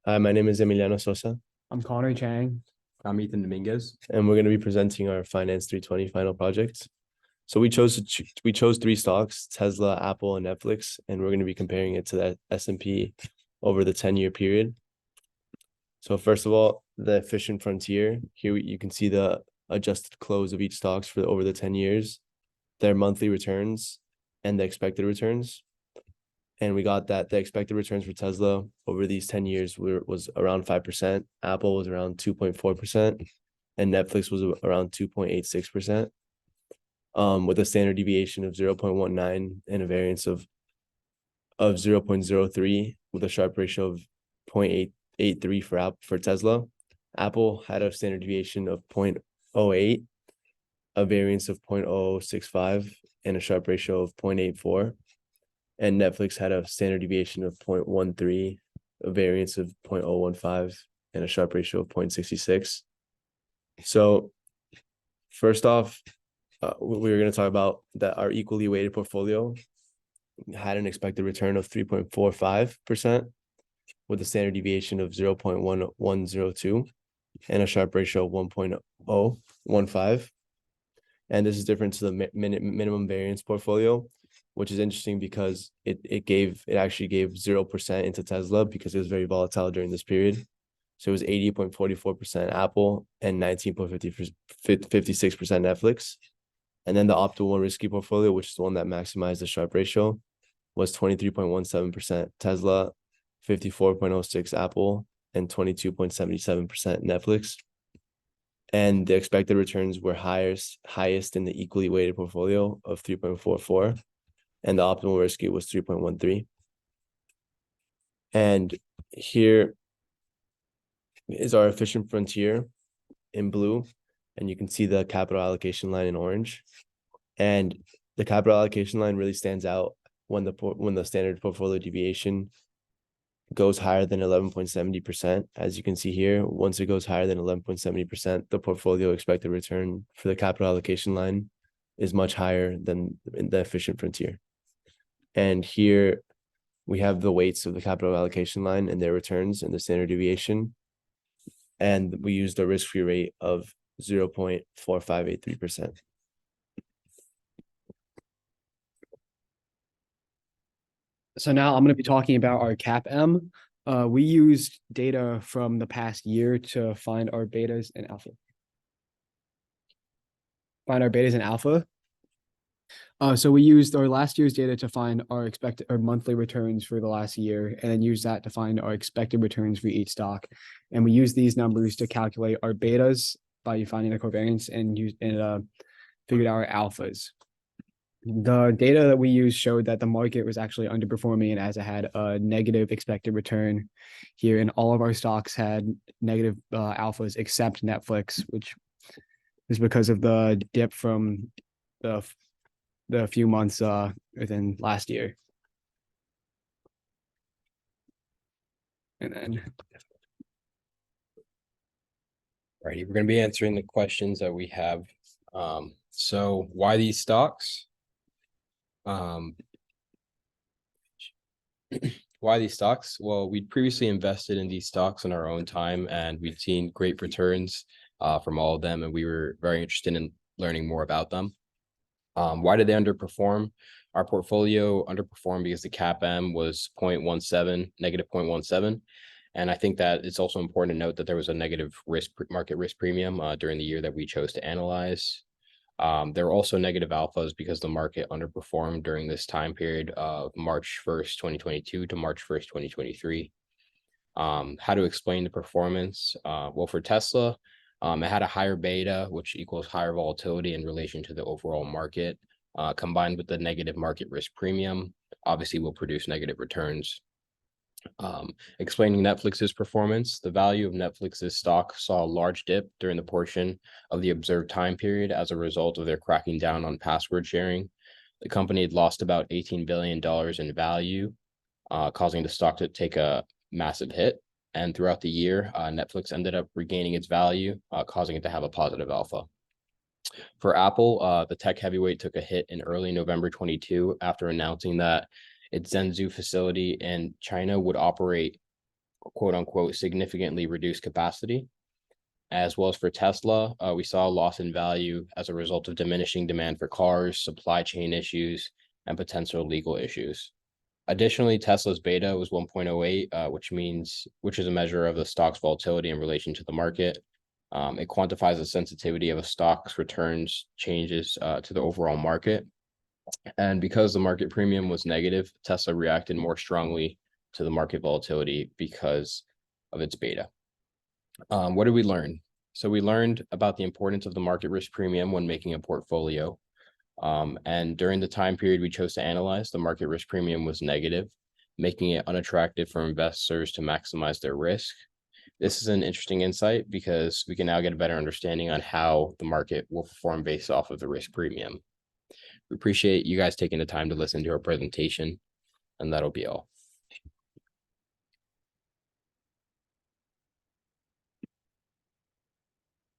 Hi, my name is Emiliano Sosa, I'm Connor Chang. I'm Ethan Dominguez. and we're going to be presenting our Finance 320 final project. So we chose three stocks: Tesla, Apple, and Netflix, and we're going to be comparing it to the S&P over the 10-year period. So first of all, the efficient frontier. Here you can see the adjusted close of each stocks for over the 10 years, their monthly returns, and the expected returns. And we got that the expected returns for Tesla over these 10 years was around 5%. Apple was around 2.4%, and Netflix was around 2.86%. With a standard deviation of 0.19 and a variance of 0.03 with a Sharpe ratio of 0.883 for Tesla. Apple had a standard deviation of 0.08, a variance of 0.065, and a Sharpe ratio of 0.84. And Netflix had a standard deviation of 0.13, a variance of 0.015, and a Sharpe ratio of 0.66. So first off, we were going to talk about that our equally weighted portfolio had an expected return of 3.45% with a standard deviation of 0.1102 and a Sharpe ratio of 1.015. And this is different to the minimum variance portfolio, which is interesting because it actually gave 0% into Tesla because it was very volatile during this period. So it was 80.44% Apple and 19.56% Netflix. And then the optimal risky portfolio, which is the one that maximized the Sharpe ratio, was 23.17% Tesla, 54.06 Apple, and 22.77% Netflix. And the expected returns were highest in the equally weighted portfolio of 3.44, and the optimal risky was 3.13. And here is our efficient frontier in blue, and you can see the capital allocation line in orange. And the capital allocation line really stands out when the standard portfolio deviation goes higher than 11.70%. As you can see here, once it goes higher than 11.70%, the portfolio expected return for the capital allocation line is much higher than in the efficient frontier. And here we have the weights of the capital allocation line and their returns and the standard deviation. And we use the risk-free rate of 0.4583%. So now I'm going to be talking about our CAPM. We used data from the past year to find our betas and alpha. So we used our last year's data to find our monthly returns for the last year, and then use that to find our expected returns for each stock. And we use these numbers to calculate our betas by finding the covariance and figured out our alphas. The data that we used showed that the market was actually underperforming, and as it had a negative expected return here, and all of our stocks had negative alphas except Netflix, which is because of the dip from the few months within last year. And then Righty, we're going to be answering the questions that we have. So why these stocks? Why these stocks? Well, we'd previously invested in these stocks in our own time, and we'd seen great returns from all of them, and we were very interested in learning more about them. Why did they underperform? Our portfolio underperformed because the CAPM was negative 0.17. And I think that it's also important to note that there was a negative market risk premium during the year that we chose to analyze. There were also negative alphas because the market underperformed during this time period of March 1st, 2022 to March 1st, 2023. How to explain the performance? Well, for Tesla, it had a higher beta, which equals higher volatility in relation to the overall market, combined with the negative market risk premium, obviously will produce negative returns. Explaining Netflix's performance, the value of Netflix's stock saw a large dip during the portion of the observed time period as a result of their cracking down on password sharing. The company had lost about $18 billion in value, causing the stock to take a massive hit. And throughout the year, Netflix ended up regaining its value, causing it to have a positive alpha. For Apple, the tech heavyweight took a hit in early November 22 after announcing that its Zhengzhou facility in China would operate quote unquote significantly reduced capacity. As well as for Tesla, we saw a loss in value as a result of diminishing demand for cars, supply chain issues, and potential legal issues. Additionally, Tesla's beta was 1.08, which is a measure of the stock's volatility in relation to the market. It quantifies the sensitivity of a stock's returns changes to the overall market. And because the market premium was negative, Tesla reacted more strongly to the market volatility because of its beta. What did we learn? So we learned about the importance of the market risk premium when making a portfolio. And during the time period we chose to analyze, the market risk premium was negative, making it unattractive for investors to maximize their risk. This is an interesting insight because we can now get a better understanding on how the market will perform based off of the risk premium. We appreciate you guys taking the time to listen to our presentation, and that'll be all.